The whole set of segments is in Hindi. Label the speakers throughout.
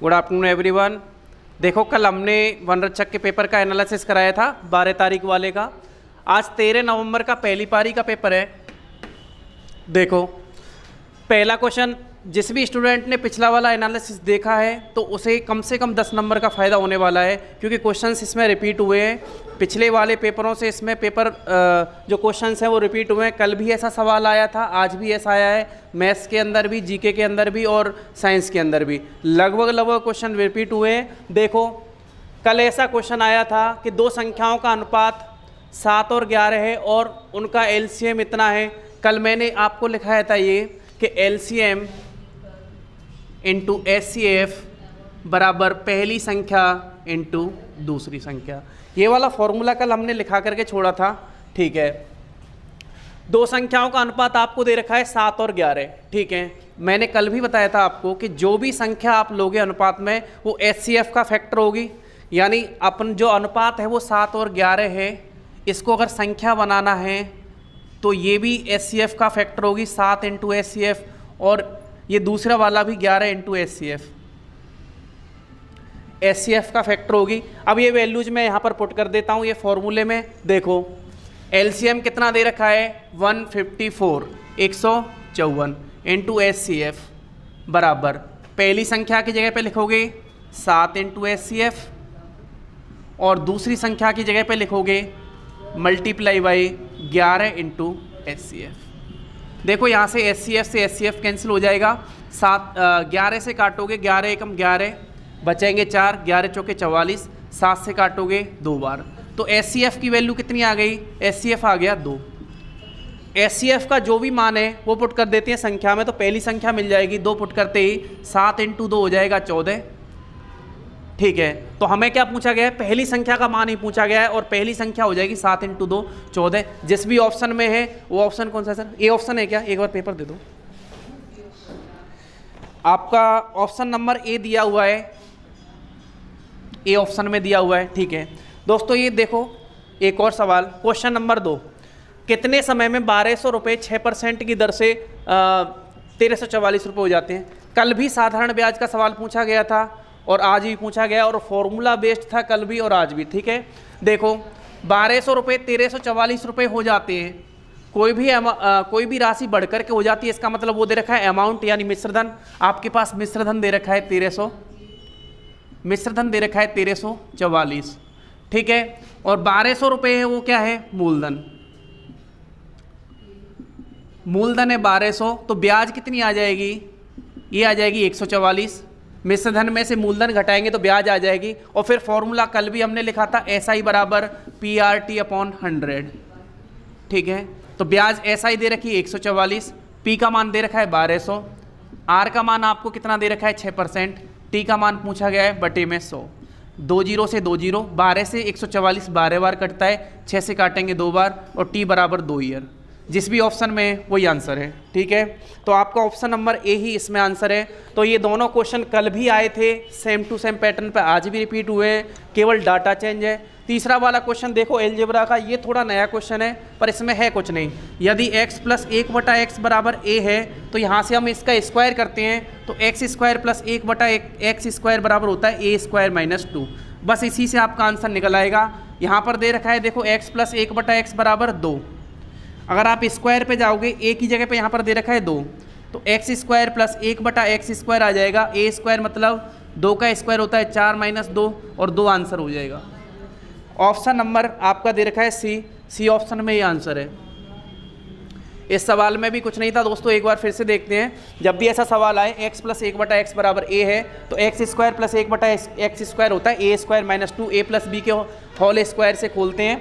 Speaker 1: Good afternoon everyone. देखो कल हमने वनरक्षक के पेपर का एनालिसिस कराया था 12 तारीख वाले का। आज 13 नवंबर का पहली पारी का पेपर है। देखो पहला क्वेश्चन, जिस भी स्टूडेंट ने पिछला वाला एनालिसिस देखा है तो उसे कम से कम 10 नंबर का फ़ायदा होने वाला है, क्योंकि क्वेश्चंस इसमें रिपीट हुए हैं। पिछले वाले पेपरों से इसमें पेपर जो क्वेश्चंस हैं वो रिपीट हुए हैं। कल भी ऐसा सवाल आया था, आज भी ऐसा आया है, मैथ्स के अंदर भी, जीके के अंदर भी और साइंस के अंदर भी लगभग क्वेश्चन रिपीट हुए हैं। देखो कल ऐसा क्वेश्चन आया था कि दो संख्याओं का अनुपात 7 और 11 है और उनका एलसीएम इतना है। कल मैंने आपको लिखाया था ये कि एलसीएम इंटू एचसीएफ बराबर पहली संख्या इंटू दूसरी संख्या। ये वाला फॉर्मूला कल हमने लिखा करके छोड़ा था, ठीक है। दो संख्याओं का अनुपात आपको दे रखा है 7 और 11, ठीक है। मैंने कल भी बताया था आपको कि जो भी संख्या आप लोगे अनुपात में वो एचसीएफ का फैक्टर होगी, यानी अपन जो अनुपात है वो 7 और 11 है, इसको अगर संख्या बनाना है तो ये भी एचसीएफ का फैक्टर होगी 7 इंटू एचसीएफ, और ये दूसरा वाला भी 11 इंटू एचसीएफ का फैक्टर होगी। अब ये वैल्यूज मैं यहाँ पर पुट कर देता हूँ ये फॉर्मूले में। देखो एलसीएम कितना दे रखा है 154 154 इंटू एचसीएफ बराबर पहली संख्या की जगह पे लिखोगे 7 इंटू एचसीएफ और दूसरी संख्या की जगह पे लिखोगे मल्टीप्लाई बाई 11 इंटू एचसीएफ। देखो यहाँ से एचसीएफ से एचसीएफ कैंसिल हो जाएगा, 11 से काटोगे 11 एकम 11 बचेंगे 4, 11 चौके 44, 7 से काटोगे 2 बार, तो एचसीएफ की वैल्यू कितनी आ गई, एचसीएफ आ गया 2। एचसीएफ का जो भी मान है वो पुट कर देते हैं संख्या में, तो पहली संख्या मिल जाएगी 2 पुट करते ही 7 इंटू 2 हो जाएगा 14, ठीक है। तो हमें क्या पूछा गया है, पहली संख्या का मान ही पूछा गया है और पहली संख्या हो जाएगी 7 इंटू 2 14। जिस भी ऑप्शन में है वो ऑप्शन कौन सा है सर, ए ऑप्शन है क्या, एक बार पेपर दे दो। आपका ऑप्शन नंबर ए दिया हुआ है, ए ऑप्शन में दिया हुआ है, ठीक है। दोस्तों ये देखो एक और सवाल, क्वेश्चन नंबर 2, कितने समय में 1200 रुपये 6% की दर से 1344 रुपये हो जाते हैं। कल भी साधारण ब्याज का सवाल पूछा गया था और आज भी पूछा गया और फॉर्मूला बेस्ड था कल भी और आज भी, ठीक है। देखो 1200 रुपये 1344 रुपये हो जाते हैं, कोई भी राशि बढ़कर के हो जाती है, इसका मतलब वो दे रखा है अमाउंट यानी मिश्रधन। आपके पास मिश्रधन दे रखा है 1300, मिश्रधन दे रखा है 1344, ठीक है। और 1200 रुपये है वो क्या है, मूलधन। मूलधन है 1200, तो ब्याज कितनी आ जाएगी, ये आ जाएगी 144। मिश्रधन में से मूलधन घटाएंगे तो ब्याज आ जाएगी। और फिर फॉर्मूला कल भी हमने लिखा था एसआई बराबर PRT अपॉन 100, ठीक है। तो ब्याज एसआई दे रखी है 144, पी का मान दे रखा है 1200, आर का मान आपको कितना दे रखा है 6%, टी का मान पूछा गया है बटे में 100, 2 जीरो से 2 जीरो, 12 से 144 12 बार कटता है, 6 से काटेंगे 2 बार और टी बराबर 2 ईयर। जिस भी ऑप्शन में है वही आंसर है, ठीक है। तो आपका ऑप्शन नंबर ए ही इसमें आंसर है। तो ये दोनों क्वेश्चन कल भी आए थे, सेम टू सेम पैटर्न पे आज भी रिपीट हुए हैं, केवल डाटा चेंज है। तीसरा वाला क्वेश्चन देखो एलजेब्रा का, ये थोड़ा नया क्वेश्चन है पर इसमें है कुछ नहीं। यदि x प्लस 1/x बराबर a है तो यहाँ से हम इसका स्क्वायर करते हैं, तो x square plus 1/x square बराबर होता है a स्क्वायर माइनस 2। बस इसी से आपका आंसर निकल आएगा। यहाँ पर दे रखा है देखो x प्लस 1/x बराबर 2, अगर आप स्क्वायर पे जाओगे a की जगह पे यहाँ पर दे रखा है 2, तो x square plus 1/x square आ जाएगा, a स्क्वायर मतलब 2 का स्क्वायर होता है 4 माइनस 2 और 2 आंसर हो जाएगा। ऑप्शन नंबर आपका दे रखा है सी ऑप्शन में ये आंसर है। इस सवाल में भी कुछ नहीं था दोस्तों, एक बार फिर से देखते हैं। जब भी ऐसा सवाल आए x प्लस 1/x बराबर a है तो x square plus 1/x square होता है a square minus 2 a plus b के होल स्क्वायर से खोलते हैं।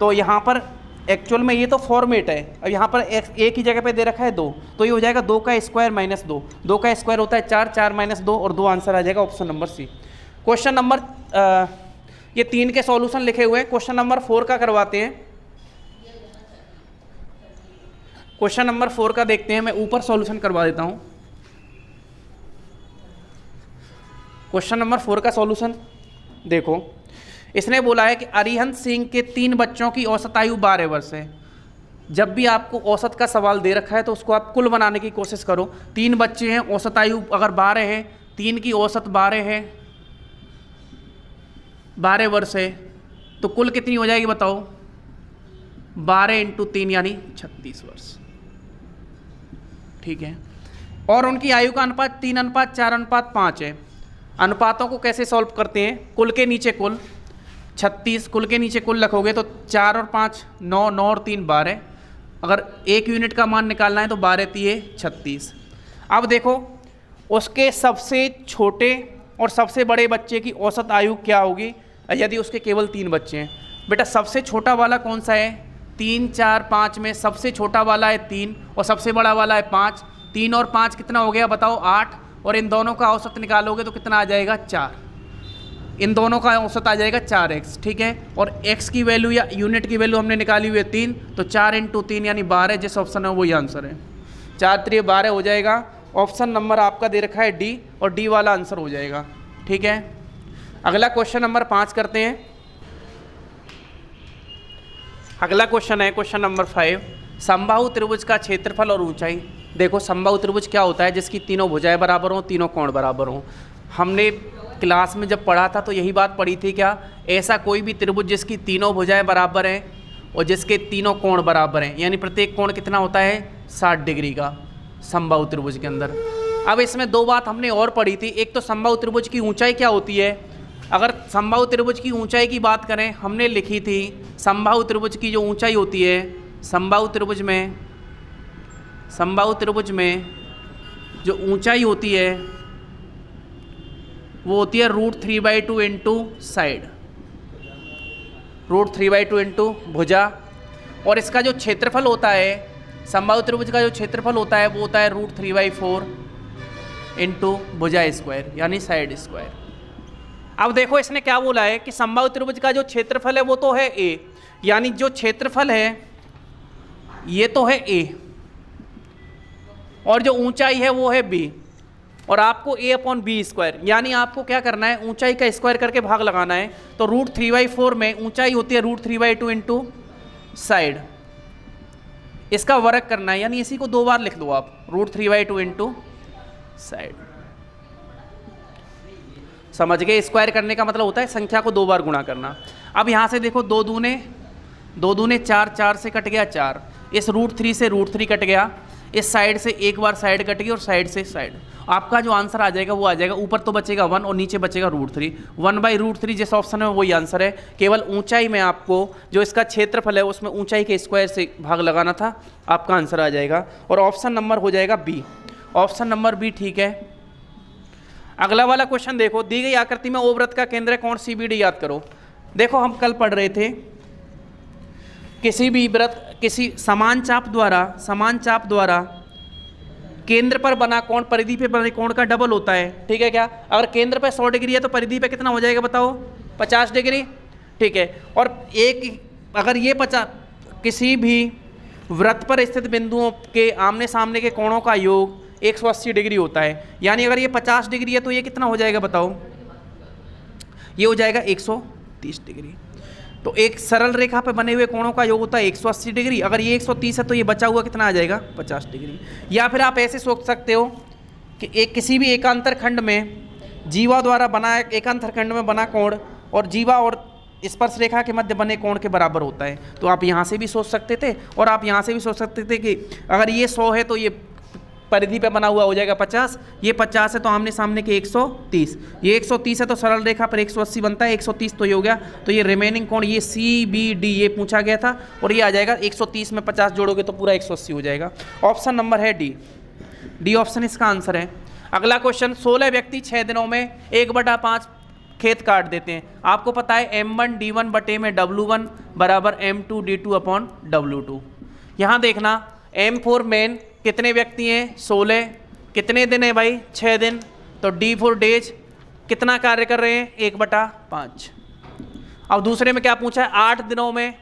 Speaker 1: तो यहाँ पर एक्चुअल में ये तो फॉर्मेट है। अब यहाँ पर a की जगह पे दे रखा है 2, तो ये हो जाएगा 2 का स्क्वायर माइनस 2, 2 का स्क्वायर होता है 4, 4 माइनस 2 और 2 आंसर आ जाएगा option number C. Question number ये 3 के सॉल्यूशन लिखे हुए हैं। क्वेश्चन नंबर 4 का करवाते हैं। क्वेश्चन नंबर 4 का देखते हैं, मैं ऊपर सॉल्यूशन करवा देता हूँ। क्वेश्चन नंबर 4 का सॉल्यूशन देखो, इसने बोला है कि अरिहंत सिंह के 3 बच्चों की औसत आयु 12 वर्ष है। जब भी आपको औसत का सवाल दे रखा है तो उसको आप कुल बनाने की कोशिश करो। 3 बच्चे हैं, औसत आयु अगर 12 है 3 की औसत 12 है, 12 वर्ष है, तो कुल कितनी हो जाएगी बताओ? 12 इंटू 3 यानी 36 वर्ष। ठीक है। और उनकी आयु का अनुपात 3:4:5 है। अनुपातों को कैसे सॉल्व करते हैं? कुल के नीचे कुल 36, कुल के नीचे कुल रखोगे तो 4 और 5 9, 9 और 3 12। अगर एक यूनिट का मान निकालना है तो 12 3 36। अब देखो उसके सबसे छोटे और सबसे बड़े बच्चे की औसत आयु क्या होगी यदि उसके केवल 3 बच्चे हैं। बेटा सबसे छोटा वाला कौन सा है? 3 4 5 में सबसे छोटा वाला है 3 और सबसे बड़ा वाला है 5। 3 और 5 कितना हो गया बताओ? 8। और इन दोनों का औसत निकालोगे तो कितना आ जाएगा? 4। इन दोनों का औसत आ जाएगा 4x। ठीक है। और x की वैल्यू या यूनिट की वैल्यू हमने निकाली हुई है 3, तो 4 इंटू 3 यानी 12। जिस ऑप्शन है वही आंसर है। 4 3 12 हो जाएगा। ऑप्शन नंबर आपका दे रखा है डी और डी वाला आंसर हो जाएगा। ठीक है। अगला क्वेश्चन नंबर 5 करते हैं। अगला क्वेश्चन है क्वेश्चन नंबर 5। समबाहु त्रिभुज का क्षेत्रफल और ऊंचाई। देखो समबाहु त्रिभुज क्या होता है? जिसकी तीनों भुजाएं बराबर हों, तीनों कोण बराबर हों। हमने क्लास में जब पढ़ा था तो यही बात पढ़ी थी क्या? ऐसा कोई भी त्रिभुज जिसकी तीनों भुजाएं बराबर हैं और जिसके तीनों कोण बराबर हैं, यानी प्रत्येक कोण कितना होता है? 60 डिग्री का समबाहु त्रिभुज के अंदर। अब इसमें दो बात हमने और पढ़ी थी। एक तो समबाहु त्रिभुज की ऊंचाई क्या होती है। अगर समबाहु त्रिभुज की ऊंचाई की बात करें, हमने लिखी थी समबाहु त्रिभुज की जो ऊंचाई होती है, समबाहु त्रिभुज में जो ऊंचाई होती है वो होती है √3/2 इंटू साइड, √3/2 इंटू भुजा। और इसका जो क्षेत्रफल होता है, समबाहु त्रिभुज का जो क्षेत्रफल होता है वो होता है √3/4 इंटू भुजा स्क्वायर यानी साइड स्क्वायर। अब देखो इसने क्या बोला है कि समबाहु त्रिभुज का जो क्षेत्रफल है वो तो है a, यानी जो क्षेत्रफल है ये तो है a और जो ऊंचाई है वो है b, और आपको a/b², यानी आपको क्या करना है? ऊंचाई का स्क्वायर करके भाग लगाना है। तो √3/4 में ऊंचाई होती है √3/2 इंटू साइड, इसका वर्ग करना है, यानी इसी को 2 बार लिख दो आप, √3/2 इंटू साइड। समझ गए? स्क्वायर करने का मतलब होता है संख्या को 2 बार गुणा करना। अब यहाँ से देखो 2 दूने 4, 4 से कट गया 4, इस √3 से √3 कट गया, इस साइड से एक बार साइड कट गई और साइड से साइड। आपका जो आंसर आ जाएगा वो आ जाएगा, ऊपर तो बचेगा 1 और नीचे बचेगा √3। 1/√3 जिस ऑप्शन में वही आंसर है। केवल ऊंचाई में आपको जो इसका क्षेत्रफल है उसमें ऊंचाई के स्क्वायर से भाग लगाना था, आपका आंसर आ जाएगा और ऑप्शन नंबर हो जाएगा बी। ऑप्शन नंबर बी ठीक है। अगला वाला क्वेश्चन देखो, दी गई आकृति में O वृत्त का केंद्र कोण CBD याद करो। देखो हम कल पढ़ रहे थे किसी भी वृत्त किसी समान चाप द्वारा केंद्र पर बना कोण परिधि पे बने कोण का डबल होता है। ठीक है क्या? अगर केंद्र पे 100 डिग्री है तो परिधि पे कितना हो जाएगा बताओ? 50 डिग्री। ठीक है। और अगर ये 50 किसी भी वृत्त पर स्थित बिंदुओं के आमने सामने के कोणों का योग 180 डिग्री होता है, यानी अगर ये 50 डिग्री है तो ये कितना हो जाएगा बताओ? ये हो जाएगा 130 डिग्री। तो एक सरल रेखा पे बने हुए कोणों का योग होता है 180 डिग्री। अगर ये 130 है तो ये बचा हुआ कितना आ जाएगा? 50 डिग्री। या फिर आप ऐसे सोच सकते हो कि किसी भी एकांतर खंड में जीवा द्वारा बना एकांतर खंड में बना कोण और जीवा और स्पर्श रेखा के मध्य बने कोण के बराबर होता है। तो आप यहाँ से भी सोच सकते थे और आप यहाँ से भी सोच सकते थे कि अगर ये 100 है तो ये परिधि पे बना हुआ हो जाएगा 50, ये 50 है तो आमने सामने के 130, ये 130 है तो सरल रेखा पर 180 बनता है, 130 तो ये हो गया। तो ये रिमेनिंग कोण ये CBD ये पूछा गया था और ये आ जाएगा 130 में 50 जोड़ोगे तो पूरा 180 हो जाएगा। ऑप्शन नंबर है डी ऑप्शन इसका आंसर है। अगला क्वेश्चन, 16 व्यक्ति 6 दिनों में 1/5 खेत काट देते हैं। आपको पता है M1 D1 बटे में W1 बराबर M2 D2 W2। यहाँ देखना M4 मेन कितने व्यक्ति हैं? 16। कितने दिन है भाई? 6 दिन। तो D4 डेज कितना कार्य कर रहे हैं? 1/5। अब दूसरे में क्या पूछा है? 8 दिनों में,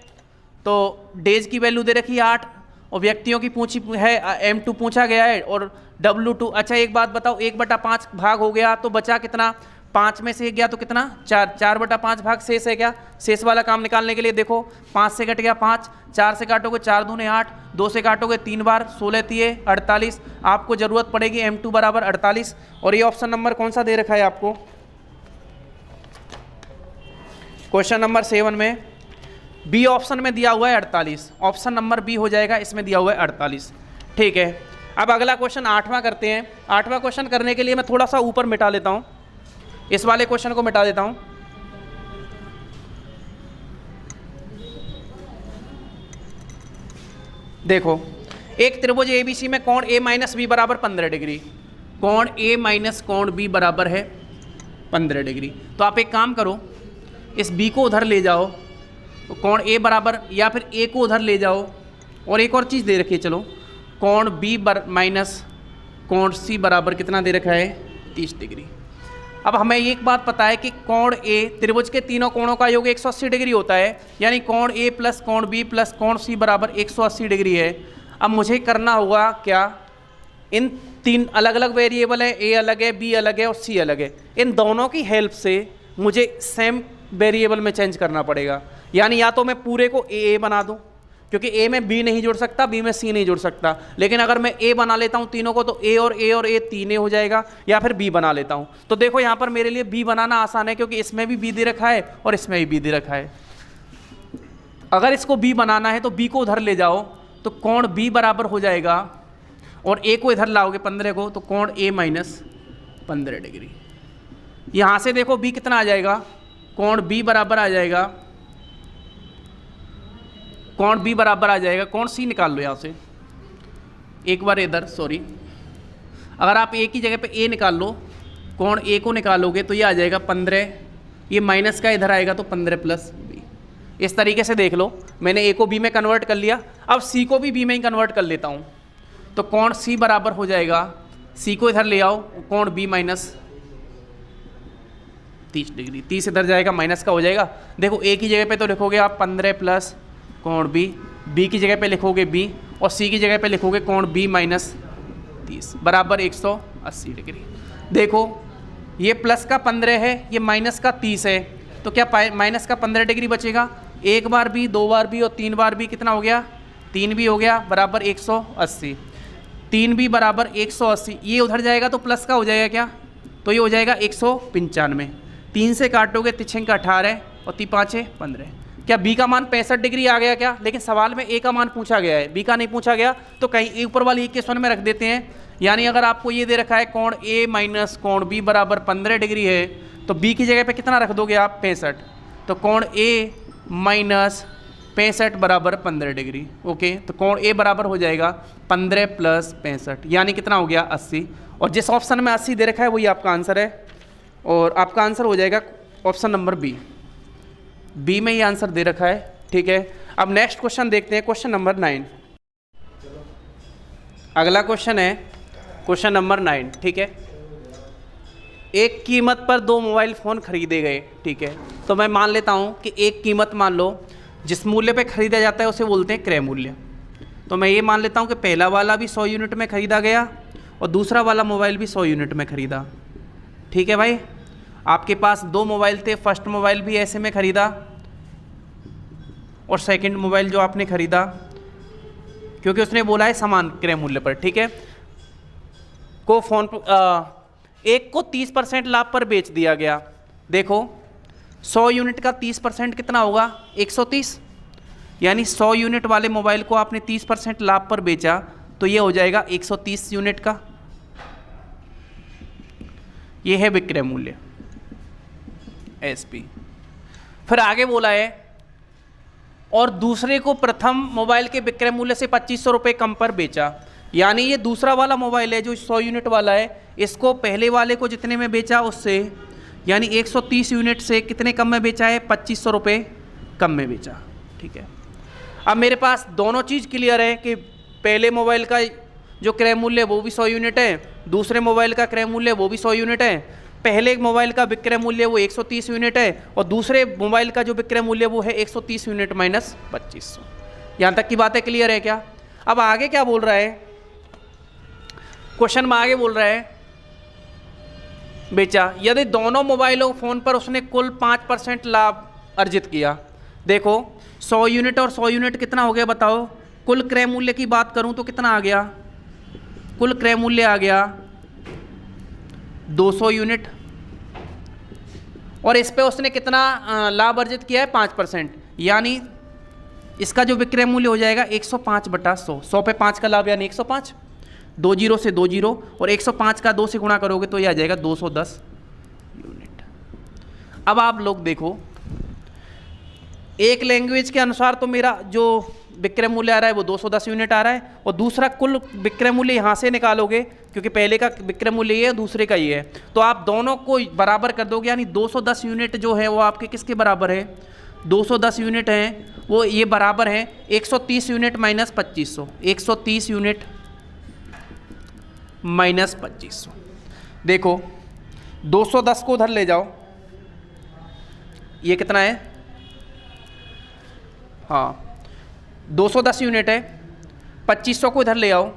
Speaker 1: तो डेज की वैल्यू दे रखी है 8 और व्यक्तियों की पूछी है M2 पूछा गया है और W2। अच्छा एक बात बताओ, 1/5 भाग हो गया तो बचा कितना? 5 में से 1 गया तो कितना 4, 4/5 भाग शेष है क्या। शेष वाला काम निकालने के लिए देखो 5 से कट गया 5, 4 से काटोगे 4 दूने 8, 2 से काटोगे 3 बार 16 तिये 48। आपको जरूरत पड़ेगी M2 बराबर 48। और ये ऑप्शन नंबर कौन सा दे रखा है आपको, क्वेश्चन नंबर 7 में बी ऑप्शन में दिया हुआ है 48। ऑप्शन नंबर बी हो जाएगा, इसमें दिया हुआ है 48। ठीक है, अब अगला क्वेश्चन 8वां करते हैं। 8वां क्वेश्चन करने के लिए मैं थोड़ा सा ऊपर मिटा लेता हूं, इस वाले क्वेश्चन को मिटा देता हूं। देखो एक त्रिभुज एबीसी में कोण ए माइनस बी बराबर 15 डिग्री, कोण ए माइनस कोण बी बराबर है 15 डिग्री। तो आप एक काम करो, इस बी को उधर ले जाओ, तो कोण ए बराबर, या फिर ए को उधर ले जाओ, और एक और चीज़ दे रखी है, चलो कोण बी माइनस कोण सी बराबर कितना दे रखा है 30 डिग्री। अब हमें एक बात पता है कि कोण ए त्रिभुज के तीनों कोणों का योग 180 डिग्री होता है, यानी कोण ए प्लस कोण बी प्लस कोण सी बराबर 180 डिग्री है। अब मुझे करना होगा क्या, इन 3 अलग अलग वेरिएबल है, ए अलग है, बी अलग है और सी अलग है, इन दोनों की हेल्प से मुझे सेम वेरिएबल में चेंज करना पड़ेगा। यानी या तो मैं पूरे को ए बना दूं, क्योंकि ए में बी नहीं जोड़ सकता, बी में सी नहीं जोड़ सकता, लेकिन अगर मैं ए बना लेता हूं तीनों को तो ए और ए तीन हो जाएगा, या फिर बी बना लेता हूं। तो देखो यहां पर मेरे लिए बी बनाना आसान है, क्योंकि इसमें भी बी दे रखा है और इसमें भी बी दे रखा है। अगर इसको बी बनाना है तो बी को उधर ले जाओ, तो कोण बी बराबर हो जाएगा, और ए को इधर लाओगे 15 को, तो कोण ए माइनस 15 डिग्री। यहां से देखो बी कितना आ जाएगा, कोण बी बराबर आ जाएगा, कोण बी बराबर आ जाएगा, कोण सी निकाल लो यहाँ से एक बार इधर, सॉरी, अगर आप ए की जगह पे ए निकाल लो, कोण ए को निकालोगे तो ये आ जाएगा 15, ये माइनस का इधर आएगा तो 15 प्लस बी। इस तरीके से देख लो, मैंने ए को बी में कन्वर्ट कर लिया, अब सी को भी बी में ही कन्वर्ट कर लेता हूँ। तो कोण सी बराबर हो जाएगा, सी को इधर ले आओ, कोण बी माइनस 30 डिग्री, 30 इधर जाएगा माइनस का हो जाएगा। देखो ए की जगह पे तो लिखोगे आप 15 प्लस कोण बी, बी की जगह पे लिखोगे बी, और सी की जगह पे लिखोगे कोण बी माइनस 30 बराबर 180 डिग्री। देखो ये प्लस का 15 है, ये माइनस का 30 है, तो क्या माइनस का 15 डिग्री बचेगा। एक बार भी, 2 बार भी और 3 बार भी कितना हो गया, 3 भी हो गया, बराबर 180। 3 भी बराबर 180, ये उधर जाएगा तो प्लस का हो जाएगा क्या, तो ये हो जाएगा 195। 3 से काटोगे 3 का 18 और 3 5 15। क्या बी का मान 65 डिग्री आ गया क्या, लेकिन सवाल में ए का मान पूछा गया है, बी का नहीं पूछा गया, तो कहीं ऊपर वाली इक्वेशन में रख देते हैं। यानी अगर आपको ये दे रखा है कोण ए माइनस कोण बी बराबर 15 डिग्री है, तो बी की जगह पे कितना रख दोगे आप 65, तो कोण ए माइनस 65 बराबर 15 डिग्री। ओके, तो कोण ए बराबर हो जाएगा 15 प्लस 65, यानी कितना हो गया 80। और जिस ऑप्शन में 80 दे रखा है वही आपका आंसर है, और आपका आंसर हो जाएगा ऑप्शन नंबर बी। बी में ही आंसर दे रखा है। ठीक है, अब नेक्स्ट क्वेश्चन देखते हैं, क्वेश्चन नंबर 9। अगला क्वेश्चन है क्वेश्चन नंबर 9। ठीक है, एक कीमत पर 2 मोबाइल फ़ोन खरीदे गए। ठीक है, तो मैं मान लेता हूं कि एक कीमत मान लो जिस मूल्य पे खरीदा जाता है उसे बोलते हैं क्रय मूल्य। तो मैं ये मान लेता हूं कि पहला वाला भी 100 यूनिट में खरीदा गया और दूसरा वाला मोबाइल भी 100 यूनिट में खरीदा। ठीक है भाई, आपके पास 2 मोबाइल थे, फर्स्ट मोबाइल भी ऐसे में खरीदा और सेकंड मोबाइल जो आपने खरीदा, क्योंकि उसने बोला है समान क्रय मूल्य पर। ठीक है, को फोन एक को 30% लाभ पर बेच दिया गया। देखो 100 यूनिट का 30% कितना होगा, 130, यानी 100 यूनिट वाले मोबाइल को आपने 30% लाभ पर बेचा तो ये हो जाएगा 130 यूनिट का। ये है विक्रय मूल्य एसपी। फिर आगे बोला है और दूसरे को प्रथम मोबाइल के विक्रय मूल्य से 2500 रुपये कम पर बेचा। यानी ये दूसरा वाला मोबाइल है जो 100 यूनिट वाला है, इसको पहले वाले को जितने में बेचा उससे, यानी 130 यूनिट से कितने कम में बेचा है, 2500 रुपये कम में बेचा। ठीक है, अब मेरे पास दोनों चीज़ क्लियर है कि पहले मोबाइल का जो क्रय मूल्य वो भी 100 यूनिट है, दूसरे मोबाइल का क्रय मूल्य वो भी 100 यूनिट है। पहले मोबाइल का विक्रय मूल्य वो 130 यूनिट है और दूसरे मोबाइल का जो विक्रय मूल्य वो है 130 यूनिट माइनस 2500। यहाँ तक की बातें क्लियर है क्या। अब आगे क्या बोल रहा है, क्वेश्चन में आगे बोल रहा है बेचा। यदि दोनों मोबाइलों फ़ोन पर उसने कुल 5% लाभ अर्जित किया। देखो 100 यूनिट और 100 यूनिट कितना हो गया बताओ। कुल क्रय मूल्य की बात करूं तो कितना आ गया, कुल क्रय मूल्य आ गया 200 यूनिट, और इस पे उसने कितना लाभ अर्जित किया है 5%, यानी इसका जो विक्रय मूल्य हो जाएगा 105/100। 100 पे 5 का लाभ यानी 105, 2 जीरो से 2 जीरो, और 105 का 2 से गुणा करोगे तो ये आ जाएगा 210 यूनिट। अब आप लोग देखो, एक लैंग्वेज के अनुसार तो मेरा जो विक्रय मूल्य आ रहा है वो 210 यूनिट आ रहा है, और दूसरा कुल विक्रय मूल्य यहाँ से निकालोगे क्योंकि पहले का विक्रय मूल्य ये है, दूसरे का ये है, तो आप दोनों को बराबर कर दोगे, यानी 210 यूनिट जो है वो आपके किसके बराबर है, 210 यूनिट हैं वो ये बराबर है 130 यूनिट माइनस 2500, 130 यूनिट माइनस 2500। देखो 210 को उधर ले जाओ, ये कितना है, हाँ 210 यूनिट है, 2500 को इधर ले आओ,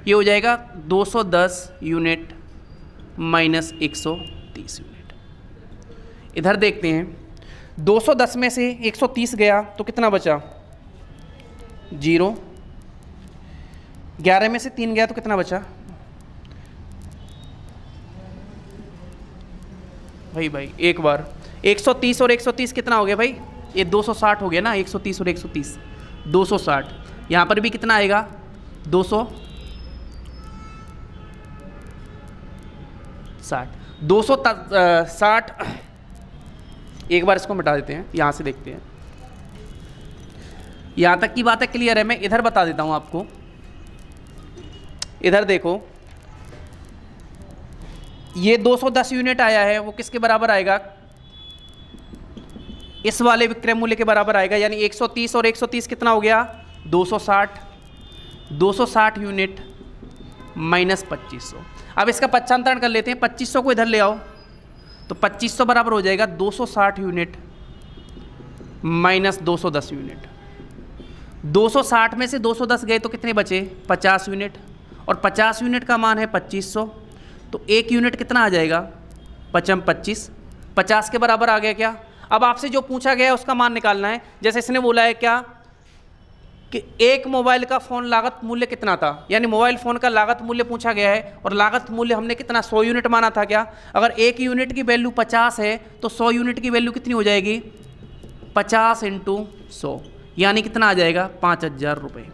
Speaker 1: ये हो जाएगा 210 यूनिट माइनस 130 यूनिट। इधर देखते हैं 210 में से 130 गया तो कितना बचा 0, 11 में से 3 गया तो कितना बचा भाई एक बार 130 और 130 कितना हो गया भाई, ये 260 हो गया ना, 130 और 130 260, यहाँ पर भी कितना आएगा 260, 260। एक बार इसको मिटा देते हैं, यहाँ से देखते हैं, यहाँ तक की बात है क्लियर है। मैं इधर बता देता हूँ आपको, इधर देखो ये 210 यूनिट आया है वो किसके बराबर आएगा, इस वाले विक्रय मूल्य के बराबर आएगा, यानी 130 और 130 कितना हो गया 260, 260 यूनिट माइनस 2500। अब इसका पक्षांतरण कर लेते हैं, 2500 को इधर ले आओ तो 2500 बराबर हो जाएगा 260 यूनिट माइनस 210 यूनिट। 260 में से 210 गए तो कितने बचे 50 यूनिट, और 50 यूनिट का मान है 2500, तो 1 यूनिट कितना आ जाएगा 25, 50 के बराबर आ गया क्या। अब आपसे जो पूछा गया है उसका मान निकालना है। जैसे इसने बोला है क्या कि एक मोबाइल का फ़ोन लागत मूल्य कितना था, यानी मोबाइल फ़ोन का लागत मूल्य पूछा गया है, और लागत मूल्य हमने कितना 100 यूनिट माना था क्या। अगर एक यूनिट की वैल्यू 50 है तो 100 यूनिट की वैल्यू कितनी हो जाएगी 50 × 100, यानी कितना आ जाएगा 5000 रुपये।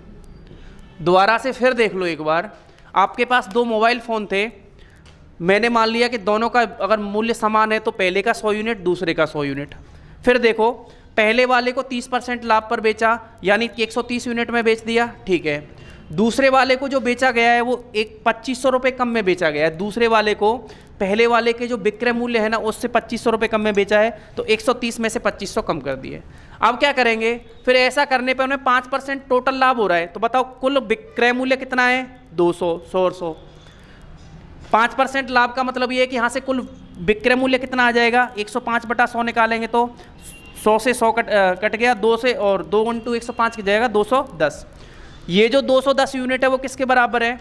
Speaker 1: दोबारा से फिर देख लो एक बार, आपके पास 2 मोबाइल फ़ोन थे, मैंने मान लिया कि दोनों का अगर मूल्य समान है तो पहले का 100 यूनिट दूसरे का 100 यूनिट। फिर देखो पहले वाले को 30% लाभ पर बेचा, यानी कि 130 यूनिट में बेच दिया, ठीक है। दूसरे वाले को जो बेचा गया है वो 2500 रुपये कम में बेचा गया है, दूसरे वाले को पहले वाले के जो विक्रय मूल्य है ना उससे 2500 रुपये कम में बेचा है, तो 130 में से 2500 कम कर दिए। अब क्या करेंगे, फिर ऐसा करने पर उन्हें 5% टोटल लाभ हो रहा है, तो बताओ कुल विक्रय मूल्य कितना है 200, 100 और 100। 5% लाभ का मतलब ये है कि यहाँ से कुल विक्रय मूल्य कितना आ जाएगा 105/100 निकालेंगे तो 100 से 100 कट गया, 2 से और 2 × 105 की जाएगा 210। ये जो 210 यूनिट है वो किसके बराबर है,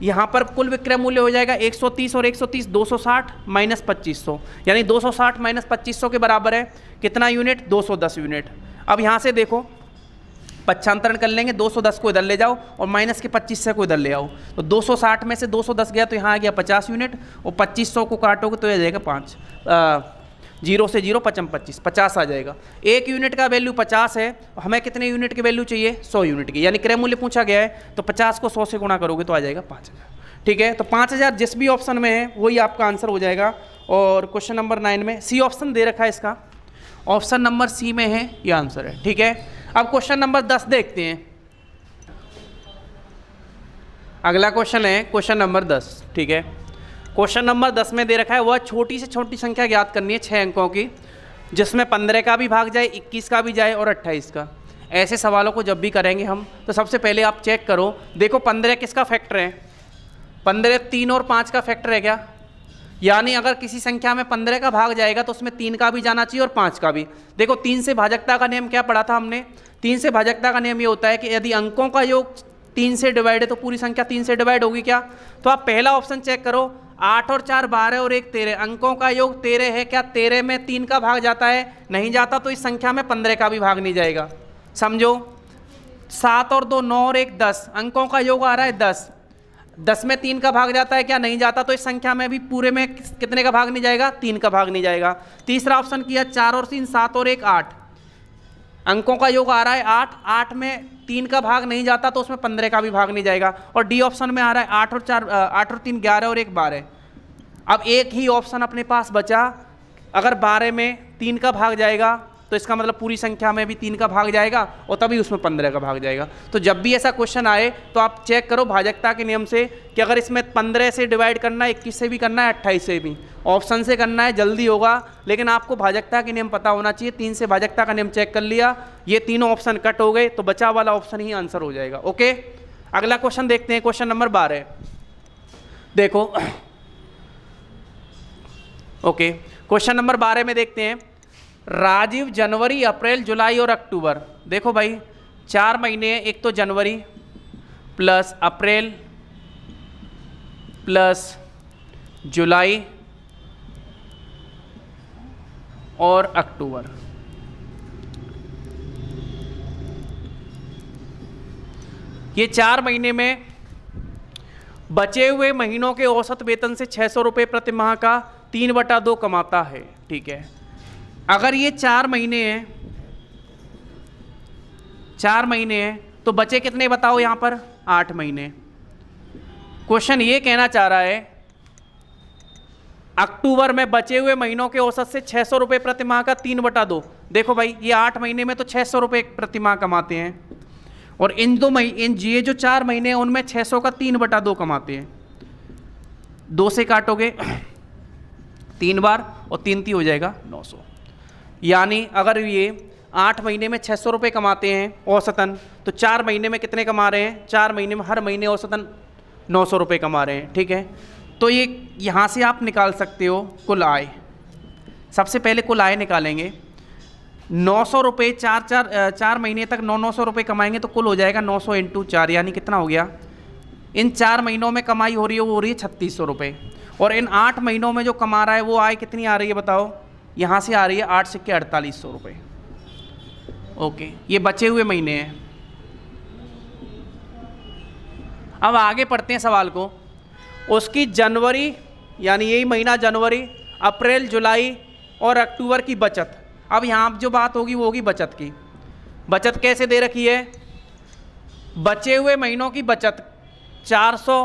Speaker 1: यहाँ पर कुल विक्रय मूल्य हो जाएगा 130 और 130 260 माइनस 2500, यानी 260 माइनस 2500 के बराबर है कितना यूनिट 210 यूनिट। अब यहाँ से देखो पक्षांतरण कर लेंगे, 210 को इधर ले जाओ और माइनस के 2500 को इधर ले आओ, तो 260 में से 210 गया तो यहाँ आ गया 50 यूनिट, और 2500 को काटोगे तो यह जाएगा 5, 0 से 0 5 25, 50 आ जाएगा। एक यूनिट का वैल्यू 50 है, हमें कितने यूनिट की वैल्यू चाहिए 100 यूनिट की, यानी क्रय मूल्य पूछा गया है तो 50 को 100 से गुणा करोगे तो आ जाएगा 5000। ठीक है, तो 5000 जिस भी ऑप्शन में है वही आपका आंसर हो जाएगा। और क्वेश्चन नंबर 9 में सी ऑप्शन दे रखा है, इसका ऑप्शन नंबर सी में है, ये आंसर है। ठीक है, अब क्वेश्चन नंबर 10 देखते हैं। अगला क्वेश्चन है क्वेश्चन नंबर 10। ठीक है, क्वेश्चन नंबर 10 में दे रखा है वह छोटी से छोटी संख्या ज्ञात करनी है 6 अंकों की, जिसमें 15 का भी भाग जाए, 21 का भी जाए और 28 का। ऐसे सवालों को जब भी करेंगे हम तो सबसे पहले आप चेक करो, देखो 15 किसका फैक्टर है, 15 3 और 5 का फैक्टर है क्या, यानी अगर किसी संख्या में 15 का भाग जाएगा तो उसमें 3 का भी जाना चाहिए और 5 का भी। देखो 3 से भाजकता का नियम क्या पढ़ा था हमने, 3 से भाजकता का नियम ये होता है कि यदि अंकों का योग 3 से डिवाइड है तो पूरी संख्या 3 से डिवाइड होगी क्या। तो आप पहला ऑप्शन चेक करो, 8 और 4 12 और 1 13, अंकों का योग 13 है। क्या 13 में 3 का भाग जाता है? नहीं जाता, तो इस संख्या में 15 का भी भाग नहीं जाएगा, समझो। 7 और 2 9 और 1 10, अंकों का योग आ रहा है 10, 10 में 3 का भाग जाता है? क्या नहीं जाता, तो इस संख्या में भी पूरे में कितने का भाग नहीं जाएगा? 3 का भाग नहीं जाएगा। तीसरा ऑप्शन किया 4 और 3 7 और 1 8, अंकों का योग आ रहा है 8, 8 में 3 का भाग नहीं जाता, तो उसमें 15 का भी भाग नहीं जाएगा। और डी ऑप्शन में आ रहा है 8 और 3 11 और 1 12। अब एक ही ऑप्शन अपने पास बचा, अगर 12 में 3 का भाग जाएगा तो इसका मतलब पूरी संख्या में भी 3 का भाग जाएगा और तभी उसमें 15 का भाग जाएगा। तो जब भी ऐसा क्वेश्चन आए तो आप चेक करो भाजकता के नियम से कि अगर इसमें 15 से डिवाइड करना है, 21 से भी करना है, 28 से भी, ऑप्शन से करना है, जल्दी होगा। लेकिन आपको भाजकता के नियम पता होना चाहिए। 3 से भाजकता का नियम चेक कर लिया, ये तीनों ऑप्शन कट हो गए, तो बचा वाला ऑप्शन ही आंसर हो जाएगा। ओके, अगला क्वेश्चन देखते हैं, क्वेश्चन नंबर 12। देखो, ओके, क्वेश्चन नंबर 12 में देखते हैं, राजीव जनवरी अप्रैल जुलाई और अक्टूबर। देखो भाई 4 महीने हैं, एक तो जनवरी प्लस अप्रैल प्लस जुलाई और अक्टूबर। ये 4 महीने में बचे हुए महीनों के औसत वेतन से 600 रुपये प्रति माह का 3/2 कमाता है। ठीक है, अगर ये 4 महीने हैं, 4 महीने हैं तो बचे कितने बताओ यहाँ पर? 8 महीने। क्वेश्चन ये कहना चाह रहा है अक्टूबर में बचे हुए महीनों के औसत से 600 रुपये प्रति माह का 3/2। देखो भाई ये 8 महीने में तो 600 रुपये प्रति माह कमाते हैं, और इन ये जो 4 महीने हैं उनमें 600 का 3/2 कमाते हैं। 2 से काटोगे 3 बार और 3 हो जाएगा 900। यानी अगर ये 8 महीने में 600 रुपये कमाते हैं औसतन, तो 4 महीने में कितने कमा रहे हैं? 4 महीने में हर महीने औसतन 900 रुपये कमा रहे हैं। ठीक है, तो ये यहाँ से आप निकाल सकते हो कुल आय। सबसे पहले कुल आय निकालेंगे। 900 रुपये 4 महीने तक 900 रुपये कमाएंगे तो कुल हो जाएगा 900 × 4, यानी कितना हो गया? इन 4 महीनों में कमाई हो रही है वो हो रही है 3600 रुपये, और इन 8 महीनों में जो कमा रहा है वो आय कितनी आ रही है बताओ? यहाँ से आ रही है 8 सिक्के 4800 रुपये। ओके, ये बचे हुए महीने हैं। अब आगे पढ़ते हैं सवाल को। उसकी जनवरी यानी यही महीना जनवरी, अप्रैल, जुलाई और अक्टूबर की बचत। अब यहाँ जो बात होगी वो होगी बचत की। बचत कैसे दे रखी है? बचे हुए महीनों की बचत 400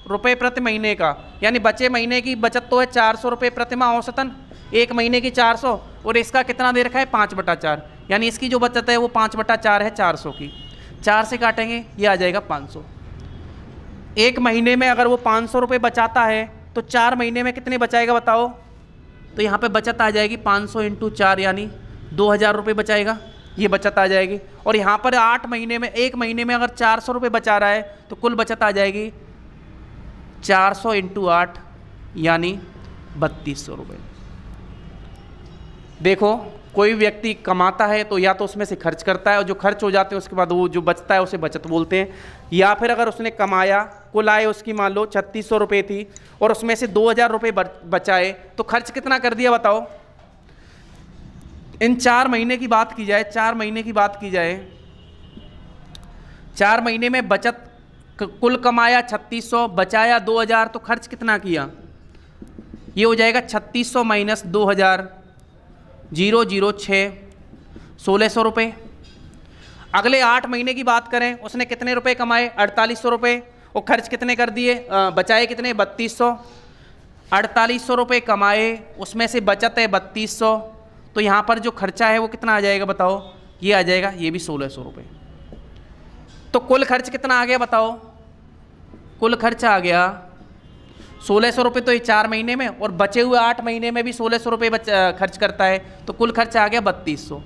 Speaker 1: रुपये प्रति महीने का, यानी बचे महीने की बचत तो है 400 रुपये प्रति माह औसतन, एक महीने की 400, और इसका कितना दे रखा है? 5/4, यानी इसकी जो बचत है वो 5/4 है 400 की। 4 से काटेंगे ये आ जाएगा 500। एक महीने में अगर वो 500 रुपये बचाता है तो 4 महीने में कितने बचाएगा बताओ? तो यहाँ पे बचत आ जाएगी 500 × 4, यानी 2000 रुपये बचाएगा, ये बचत आ जाएगी। और यहाँ पर 8 महीने में, एक महीने में अगर 400 रुपये बचा रहा है तो कुल बचत आ जाएगी 400 × 8, यानी 3200 रुपये। देखो, कोई व्यक्ति कमाता है तो या तो उसमें से खर्च करता है, और जो खर्च हो जाते हैं उसके बाद वो जो बचता है उसे बचत बोलते हैं। या फिर अगर उसने कमाया, कुल आय उसकी मान लो 3600 रुपये थी और उसमें से 2000 रुपये बचाए, तो खर्च कितना कर दिया बताओ? इन 4 महीने की बात की जाए, 4 महीने की बात की जाए, 4 महीने में बचत कुल कमाया 3600, बचाया 2000, तो खर्च कितना किया? ये हो जाएगा 3600 - 2000, 006, 1600 रुपये। अगले 8 महीने की बात करें, उसने कितने रुपए कमाए? 4800 रुपये, और खर्च कितने कर दिए? बचाए कितने? 3200। 4800 रुपये कमाए, उसमें से बचत है 3200, तो यहाँ पर जो खर्चा है वो कितना आ जाएगा बताओ? ये आ जाएगा, ये भी 1600 रुपये। तो कुल खर्च कितना आ गया बताओ? कुल खर्च आ गया 1600 रुपये, तो ये 4 महीने में, और बचे हुए 8 महीने में भी 1600 रुपये खर्च करता है, तो कुल खर्च आ गया 3200।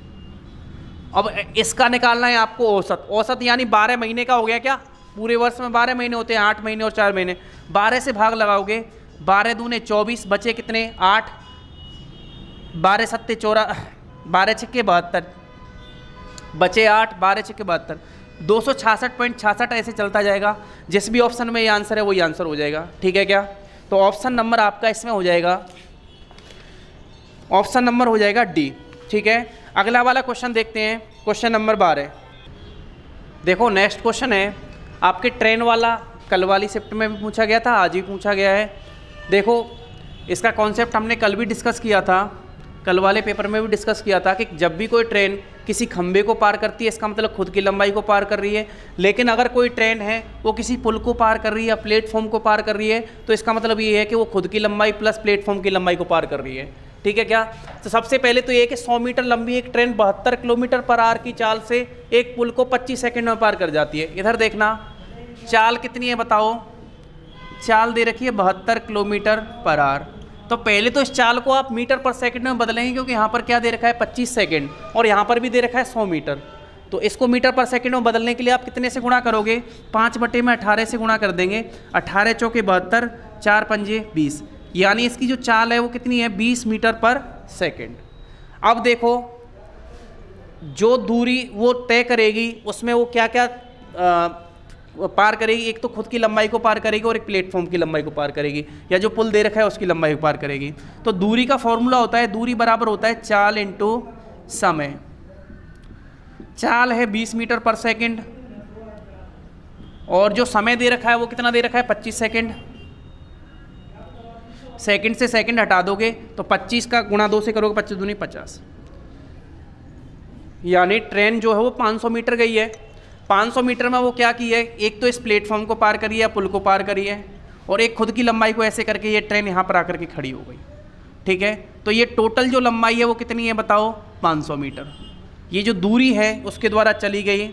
Speaker 1: अब इसका निकालना है आपको औसत। औसत यानी 12 महीने का हो गया क्या? पूरे वर्ष में 12 महीने होते हैं, 8 महीने और 4 महीने। 12 से भाग लगाओगे, 12 दूने 24, बचे कितने? 8, 12 सत्ते 14, 12 छिक्के 72, बचे 8, 12 छिक्के 72, 266.66 ऐसे चलता जाएगा। जिस भी ऑप्शन में ये आंसर है वही आंसर हो जाएगा। ठीक है क्या? तो ऑप्शन नंबर आपका इसमें हो जाएगा, ऑप्शन नंबर हो जाएगा डी। ठीक है, अगला वाला क्वेश्चन देखते हैं, क्वेश्चन नंबर 12। देखो नेक्स्ट क्वेश्चन है आपके ट्रेन वाला, कल वाली शिफ्ट में भी पूछा गया था, आज भी पूछा गया है। देखो इसका कॉन्सेप्ट हमने कल भी डिस्कस किया था, कल वाले पेपर में भी डिस्कस किया था कि जब भी कोई ट्रेन किसी खंबे को पार करती है इसका मतलब खुद की लंबाई को पार कर रही है, लेकिन अगर कोई ट्रेन है वो किसी पुल को पार कर रही है या प्लेटफॉर्म को पार कर रही है तो इसका मतलब ये है कि वो खुद की लंबाई प्लस प्लेटफॉर्म की लंबाई को पार कर रही है। ठीक है क्या? तो सबसे पहले तो ये कि 100 मीटर लंबी एक ट्रेन 72 किलोमीटर पर आवर की चाल से एक पुल को 25 सेकंड में पार कर जाती है। इधर देखना चाल कितनी है बताओ, चाल दे रखी है 72 किलोमीटर पर आवर। तो पहले तो इस चाल को आप मीटर पर सेकंड में बदलेंगे क्योंकि यहाँ पर क्या दे रखा है 25 सेकंड और यहाँ पर भी दे रखा है 100 मीटर। तो इसको मीटर पर सेकंड में बदलने के लिए आप कितने से गुणा करोगे, 5/18 से गुणा कर देंगे। 18 चौके 72, 4 पंजे 20, यानी इसकी जो चाल है वो कितनी है 20 मीटर पर सेकंड। अब देखो जो दूरी वो तय करेगी उसमें वो क्या क्या पार करेगी, एक तो खुद की लंबाई को पार करेगी और एक प्लेटफॉर्म की लंबाई को पार करेगी, या जो पुल दे रखा है उसकी लंबाई को पार करेगी। तो दूरी का फॉर्मूला होता है, दूरी बराबर होता है चाल इंटू समय। चाल है 20 मीटर पर सेकंड और जो समय दे रखा है वो कितना दे रखा है 25 सेकंड। सेकंड से सेकंड हटा दोगे तो 25 का गुणा 2 से करोगे 25 दूनी 50, यानी ट्रेन जो है वो 500 मीटर गई है। 500 मीटर में वो क्या की है, एक तो इस प्लेटफॉर्म को पार करी है, पुल को पार करी है, और एक खुद की लंबाई को ऐसे करके ये ट्रेन यहाँ पर आकर के खड़ी हो गई। ठीक है, तो ये टोटल जो लंबाई है वो कितनी है बताओ 500 मीटर। ये जो दूरी है उसके द्वारा चली गई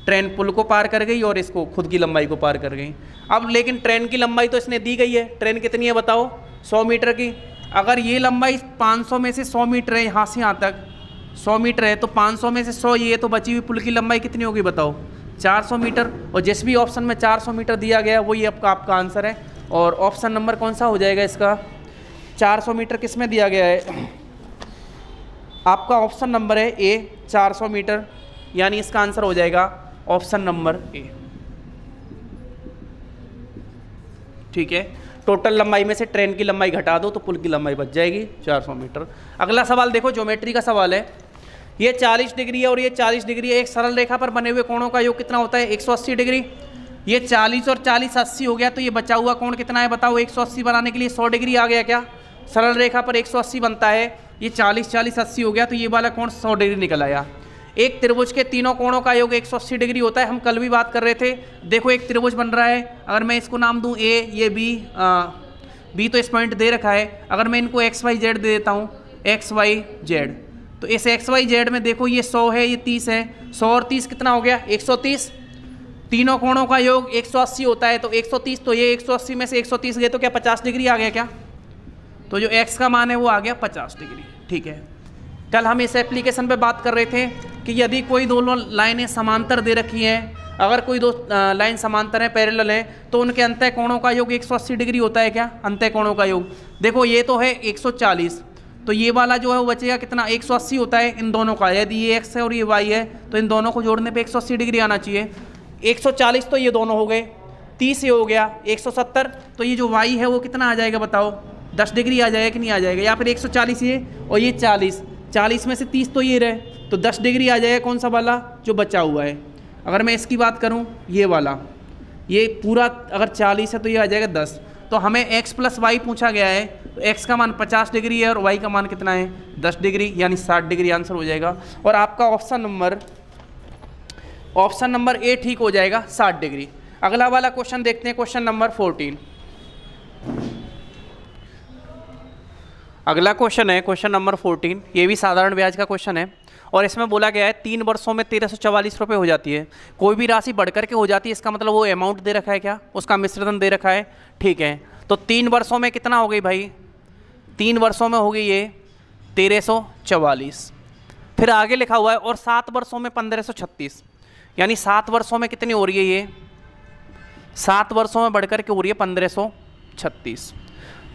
Speaker 1: ट्रेन, पुल को पार कर गई और इसको खुद की लंबाई को पार कर गई। अब लेकिन ट्रेन की लंबाई तो इसने दी गई है, ट्रेन कितनी है बताओ 100 मीटर की। अगर ये लंबाई 500 में से 100 मीटर है, यहाँ से यहाँ तक 100 मीटर है, तो 500 में से 100 ये, तो बची हुई पुल की लंबाई कितनी होगी बताओ 400 मीटर। और जिस भी ऑप्शन में 400 मीटर दिया गया वही आपका आंसर है। और ऑप्शन नंबर कौन सा हो जाएगा इसका, 400 मीटर किस में दिया गया है आपका, ऑप्शन नंबर है ए 400 मीटर, यानी इसका आंसर हो जाएगा ऑप्शन नंबर ए। ठीक है, टोटल लंबाई में से ट्रेन की लंबाई घटा दो तो पुल की लंबाई बच जाएगी 400 मीटर। अगला सवाल देखो, ज्योमेट्री का सवाल है। ये 40 डिग्री है और ये 40 डिग्री है, एक सरल रेखा पर बने हुए कोणों का योग कितना होता है 180 डिग्री। ये 40 और 40 80 हो गया, तो ये बचा हुआ कोण कितना है बताओ। 180 बनाने के लिए 100 डिग्री आ गया क्या, सरल रेखा पर 180 बनता है, ये 40 40 80 हो गया, तो ये वाला कोण 100 डिग्री निकल आया। एक त्रिभुज के तीनों कोणों का योग 180 डिग्री होता है, हम कल भी बात कर रहे थे। देखो एक त्रिभुज बन रहा है, अगर मैं इसको नाम दूं ए, ये बी तो इस पॉइंट दे रखा है, अगर मैं इनको एक्स वाई जेड दे देता हूँ XY Z, तो इस XY Z में देखो ये 100 है, ये 30 है, 100 और 30 कितना हो गया 130। तीनों कोणों का योग 180 होता है, तो 130, तो ये 180 में से 130 गए तो क्या 50 डिग्री आ गया क्या, तो जो x का मान है वो आ गया 50 डिग्री। ठीक है, कल हम इस एप्लीकेशन पे बात कर रहे थे कि यदि कोई दोनों लाइनें समांतर दे रखी हैं, अगर कोई दो लाइन समांतर है, पैरेलल है, तो उनके अंतः कोणों का योग 180 डिग्री होता है क्या, अंतः कोणों का योग। देखो ये तो है 140, तो ये वाला जो है वो बचेगा कितना 180 होता है इन दोनों का, यदि ये x है और ये y है तो इन दोनों को जोड़ने पे 180 डिग्री आना चाहिए। 140 तो ये दोनों हो गए, 30 ये हो गया 170, तो ये जो y है वो कितना आ जाएगा बताओ 10 डिग्री आ जाएगा कि नहीं आ जाएगा, या फिर 140 ये और ये 40 में से 30 तो ये रहे, तो 10 डिग्री आ जाएगा कौन सा वाला जो बचा हुआ है। अगर मैं इसकी बात करूं ये वाला, ये पूरा अगर 40 है तो ये आ जाएगा 10, तो हमें x + y पूछा गया है, तो x का मान 50 डिग्री है और y का मान कितना है 10 डिग्री, यानी 60 डिग्री आंसर हो जाएगा। और आपका ऑप्शन नंबर ए ठीक हो जाएगा 60 डिग्री। अगला वाला क्वेश्चन देखते हैं, क्वेश्चन नंबर 14। अगला क्वेश्चन है क्वेश्चन नंबर 14, ये भी साधारण ब्याज का क्वेश्चन है और इसमें बोला गया है 3 वर्षों में 1344 रुपये हो जाती है। कोई भी राशि बढ़कर के हो जाती है, इसका मतलब वो अमाउंट दे रखा है क्या, उसका मिश्रण दे रखा है। ठीक है, तो 3 वर्षों में कितना हो गई भाई, 3 वर्षों में हो गई ये 1344, फिर आगे लिखा हुआ है और 7 वर्षों में 1536, यानी 7 वर्षों में कितनी हो रही है ये, 7 वर्षों में बढ़कर के हो रही है 1536।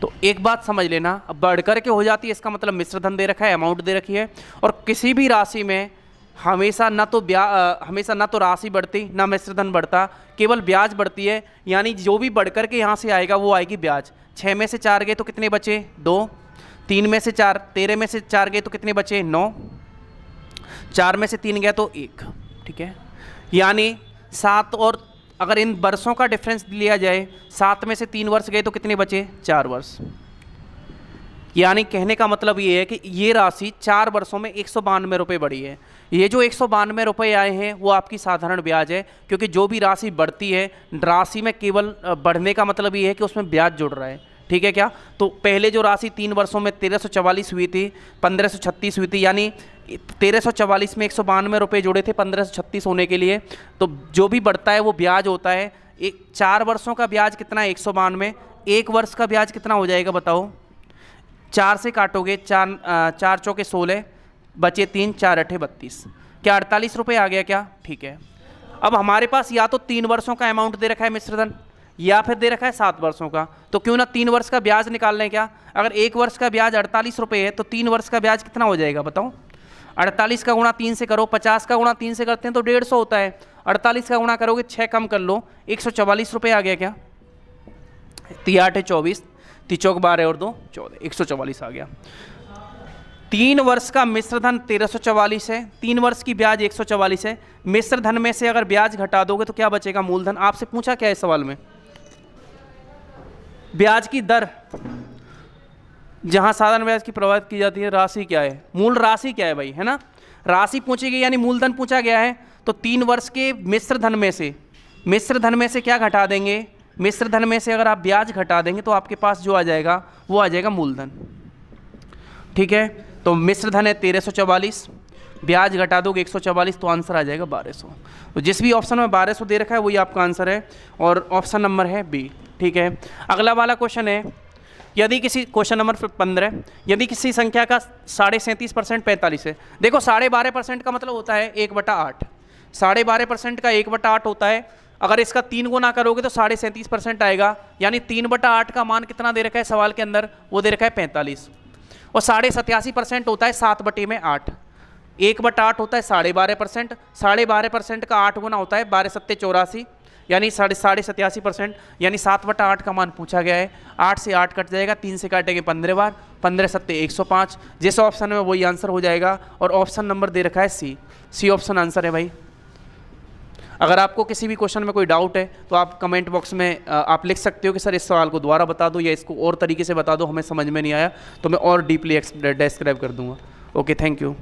Speaker 1: तो एक बात समझ लेना, अब बढ़कर के हो जाती है इसका मतलब मिश्र धन दे रखा है, अमाउंट दे रखी है, और किसी भी राशि में हमेशा न तो राशि बढ़ती ना मिश्र धन बढ़ता, केवल ब्याज बढ़ती है, यानी जो भी बढ़कर के यहाँ से आएगा वो आएगी ब्याज, 6 में से 4 गए तो कितने बचे 2, 3 में से 4, 13 में से 4 गए तो कितने बचे 9, 4 में से 3 गया तो 1। ठीक है, यानी 7, और अगर इन वर्षों का डिफरेंस लिया जाए 7 में से 3 वर्ष गए तो कितने बचे 4 वर्ष। यानी कहने का मतलब ये है कि ये राशि 4 वर्षों में 192 रुपये बढ़ी है। ये जो 192 रुपये आए हैं वो आपकी साधारण ब्याज है, क्योंकि जो भी राशि बढ़ती है, राशि में केवल बढ़ने का मतलब ये है कि उसमें ब्याज जुड़ रहा है। ठीक है क्या? तो पहले जो राशि 3 वर्षों में 1344 हुई थी, 1536 हुई थी, यानी 1344 में 192 रुपये जुड़े थे 1536 होने के लिए। तो जो भी बढ़ता है वो ब्याज होता है। 4 वर्षों का ब्याज कितना है 192, 1 वर्ष का ब्याज कितना हो जाएगा बताओ? 4 से काटोगे, 4 चौके 16, बचे 3, 4 अठे 32, क्या 48 रुपये आ गया क्या? ठीक है। अब हमारे पास या तो 3 वर्षों का अमाउंट दे रखा है मिश्रधन, या फिर दे रखा है 7 वर्षों का, तो क्यों ना 3 वर्ष का ब्याज निकाल लें क्या? अगर 1 वर्ष का ब्याज 48 रुपये है तो 3 वर्ष का ब्याज कितना हो जाएगा बताओ? 48 का गुणा 3 से करो, 50 का गुणा 3 से करते हैं तो 150 होता है, 48 का गुणा करोगे 6 कम कर लो, 144 रुपये आ गया क्या? 3 8 है 24, 3 चौक 12 और 2 14, 144 आ गया। 3 वर्ष का मिश्रधन 1344 है, 3 वर्ष की ब्याज 144 है। मिश्रधन में से अगर ब्याज घटा दोगे तो क्या बचेगा? मूलधन। आपसे पूछा क्या है सवाल में? ब्याज की दर, जहां साधारण ब्याज की प्रभावित की जाती है, राशि क्या है, मूल राशि क्या है भाई, है ना? राशि पूछी गई यानी मूलधन पूछा गया है। तो 3 वर्ष के मिश्रधन में से क्या घटा देंगे? मिश्रधन में से अगर आप ब्याज घटा देंगे तो आपके पास जो आ जाएगा वो आ जाएगा मूलधन। ठीक है, तो मिश्रधन है 1344, ब्याज घटा दोगे 144 तो आंसर आ जाएगा 1200। तो जिस भी ऑप्शन में 1200 दे रखा है वही आपका आंसर है, और ऑप्शन नंबर है बी। ठीक है, अगला वाला क्वेश्चन है, यदि किसी, क्वेश्चन नंबर 15, यदि किसी संख्या का 37.5% 45 है। देखो 12.5% का मतलब होता है 1/8, 12.5% का 1/8 होता है। अगर इसका 3 गुना करोगे तो 37.5% आएगा, यानी 3/8 का मान कितना दे रखा है सवाल के अंदर? वो दे रखा है 45, और 87.5% होता है 7/8। 1/8 होता है 12.5%, 12.5% का 8 गुना होता है 12 7 84, यानी 87.5%, यानी 7/8 का मान पूछा गया है। 8 से 8 कट जाएगा, 3 से काटेंगे 15 बार, 15 7 105, जिस ऑप्शन में वही आंसर हो जाएगा। और ऑप्शन नंबर दे रखा है सी ऑप्शन आंसर है भाई। अगर आपको किसी भी क्वेश्चन में कोई डाउट है तो आप कमेंट बॉक्स में आप लिख सकते हो कि सर इस सवाल को दोबारा बता दो, या इसको और तरीके से बता दो, हमें समझ में नहीं आया, तो मैं और डीपली डिस्क्राइब कर दूंगा। Okay, thank you.